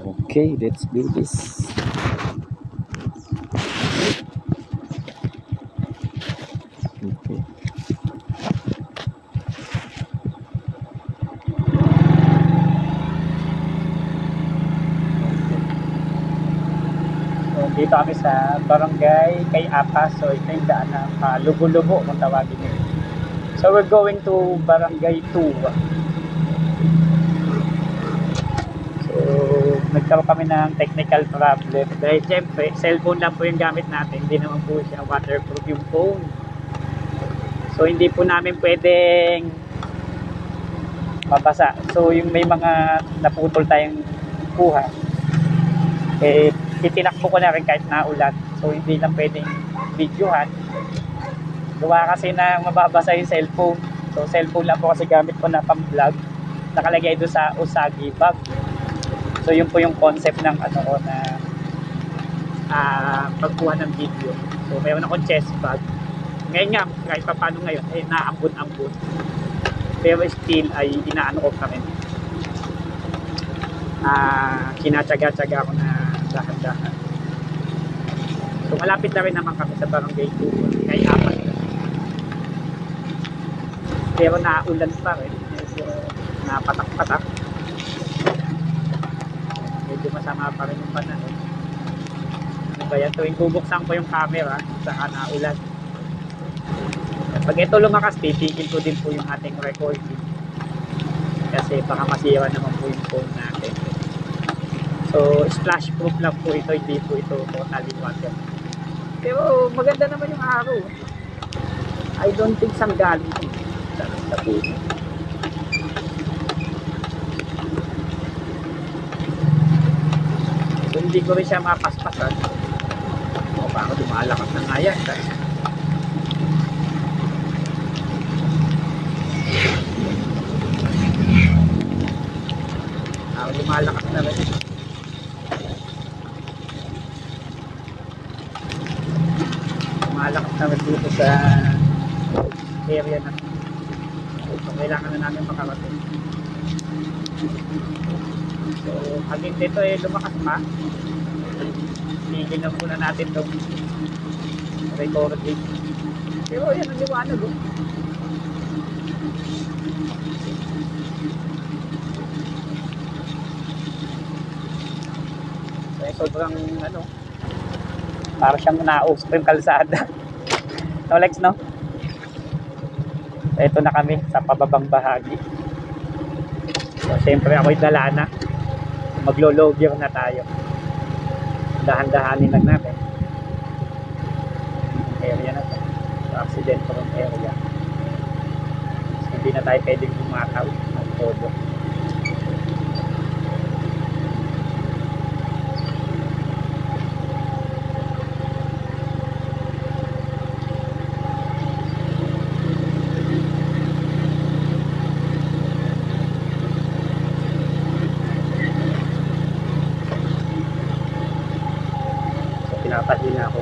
Okay, let's do this. Okay. So, dito kami sa barangay kay Apas. So, ito yung daan ng Lugo-Lugo kung tawagin nyo. So, we're going to barangay 2. So, nagkaroon kami ng technical problem. Dahil siyempre, cellphone lang po yung gamit natin. Hindi naman po siya waterproof yung phone. So, hindi po namin pwedeng mabasa. So, yung may mga naputol tayong kuha, eh, itinakbo ko na rin kahit naulan. So, hindi lang pwedeng videohan. Gawa kasi na mababasa yung cellphone. So, cellphone lang po kasi gamit ko na pang-vlog. Nakalagay doon sa Usagi bag. So, yun po yung concept ng ano ko na pagkuha ng video. So, mayroon akong chest bag. Ngayon nga, kahit pa paano ngayon, eh, naambun-ambun. Pero still, ay inaano ko kami. Kinatsaga-tsaga ako na dahan-dahan. So, malapit na rin naman kami sa barangay 2. Kaya apat na. Pero naulan pa rin. So, napatak-patak. Medyo masama pa rin yung panahon. Ano ba yan? Tuwing bubuksan ko yung camera, saka naulan. Pag ito lumakas, titigil ko din po yung ating recording. Kasi baka masira naman po yung phone natin. So, splash proof lang po ito, hindi po ito totally water. Pero maganda naman yung araw. I don't think sanggaling ito. Sa puno. So, hindi ko rin siya mapaspasan. O, baka lumalakas na nga yan. Lumalakas na rin. Lumalakas na rin dito sa area na. So, kailangan na namin makarating. So, hanggang dito eh lumakas pa. Tigil na muna natin itong recording. Pero yan ang liwanag oh. Sobrang ano, para siyang nausap yung kalsada. No, Lex, no? So, ito na kami sa pababang bahagi. So, siyempre ako'y dala na. Maglo-logger na tayo. Dahan-dahanin lang natin. Area na to. So, accident prone area. So, hindi na tayo pwedeng bumakaw ng todo. Pinapahina ako.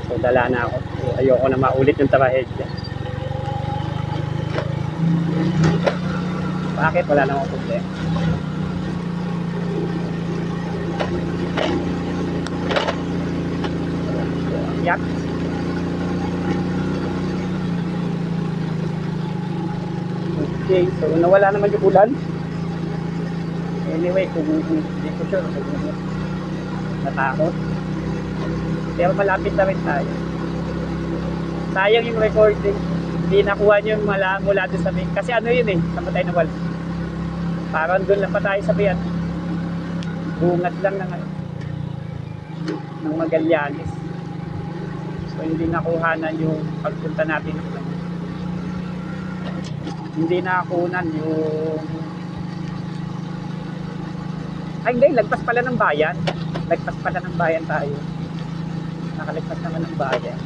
So dala na ako. So, ayoko na maulit yung trahedya. Bakit? Wala na akong problema. Yak. Okay, so nawala naman yung ulan. Anyway, kung hindi ko sure, natakot. Pero malapit na rin tayo. Sayang yung recording. Hindi nakuha nyo yung mula doon sa main. Kasi ano yun eh, sa Matay na Wal. Parang doon lang pa tayo sa bayan. Bungat lang ng Magallanes. So hindi nakuhanan yung pagpunta natin. Hindi nakunan yung hindi, lagpas pala ng bayan. Lagpas pala ng bayan tayo. Nakalagpas naman ng bayan.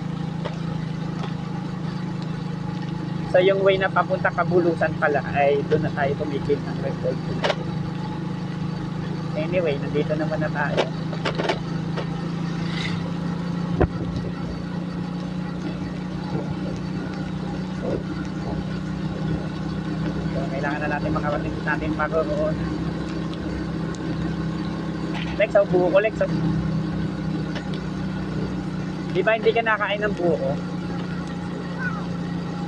So yung way na papunta Kabulusan pala ay doon na tayo tumigil ng record. Anyway, nandito naman na tayo. Sana natin makarating natin paroroon. Lex, buo ko, Lex. Di ba hindi ka nakain ng buo?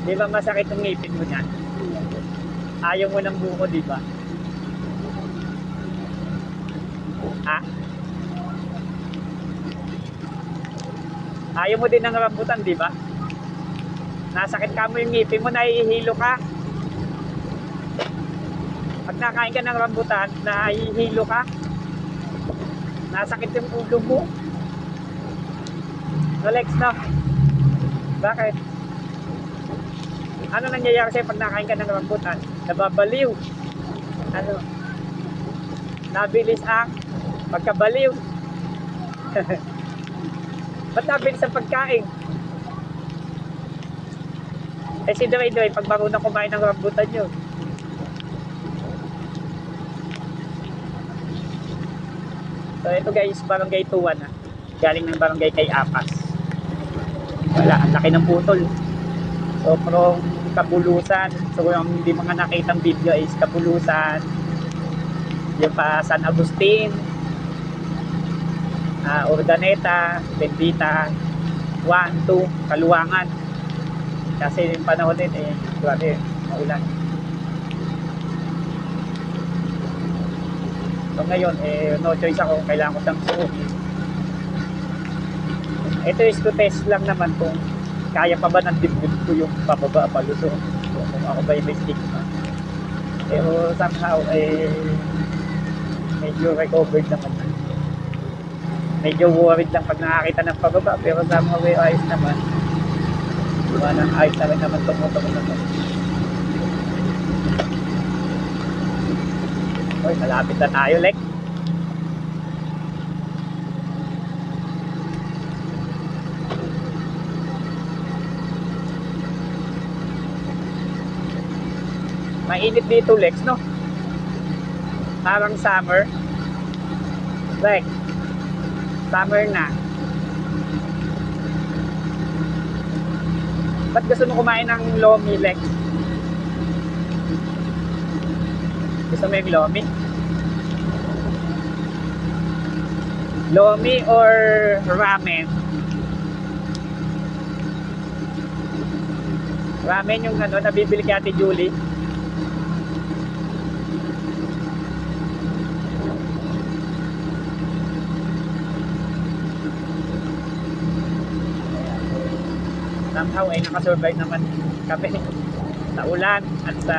Di ba masakit yung ngipin mo niyan? Ayaw mo ng buo, di ba? Ha? Ayaw mo din ng rambutan, di ba? Nasakit ka mo yung ngipin mo, nahihilo ka. Pag nakain ka ng rambutan, nahihilo ka. Nasakit yung ulo mo. Alex, no? Bakit? Ano nangyayari sa'yo pag nakain ka ng rambutan? Nababaliw. Ano? Nabilis ang pagkabaliw. Ba't nabilis ang pagkain? Eh si Dre, pag marunong kumain ng rambutan yun. So ito guys, barangay 2-1 ha. Galing ng barangay kay Apas. Wala, ang laki ng putol. So from Kabulusan, so yung hindi mga nakitang video is Kabulusan, yung pa San Agustin, Urdaneta, Bendita, 1, 2, Kaluwangan. Kasi yung panahon din eh, grabe, maulan. So ngayon, eh, no choice ako, kailangan ko siyang suuhin. Ito is to test lang naman kung kaya pa ba ng dibdib ko yung pababa, palusong. Kung ako ba yung may stigma. Pero somehow, eh, medyo recovered naman. Medyo worried lang pag nakakita ng pababa, pero somehow, eh, ayos naman. Ayos na rin naman tumutungo na ito. Uy, malapit na tayo, Lex. Mainit dito, Lex, no? Parang summer. Lex, summer na. Ba't gusto mo kumain ng lomi, Lex? Gusto mo yung lomi? Lomi or ramen? Ramen yung ano, nabibili kay Ate Julie. Somehow ay nakasurvive naman kami sa ulan at sa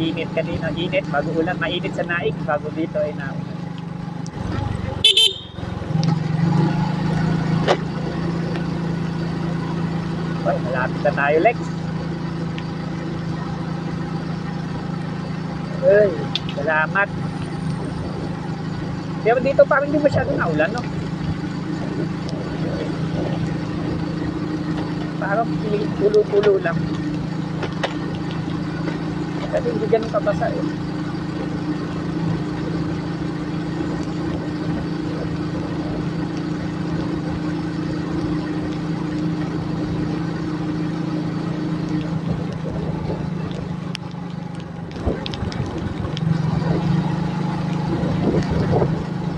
init kanina. Init bago ulan, mainit sa Naik bago dito ay naulan. Ay, malapit na tayo, Lex. Ay, salamat. Pero dito parang hindi masyadong naulan, no? Parang pulo-pulo lang. Kasi hindi ganun kabasa eh.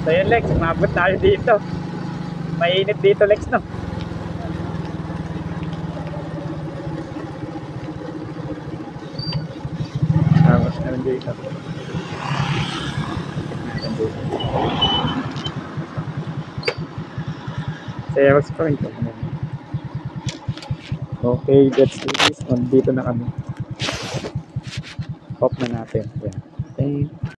So yun, Lex, umabot tayo dito. Mainit dito, Lex, no? Xerox pa rin. Okay, let's do this. Nandito na kami. Off na natin. Yan.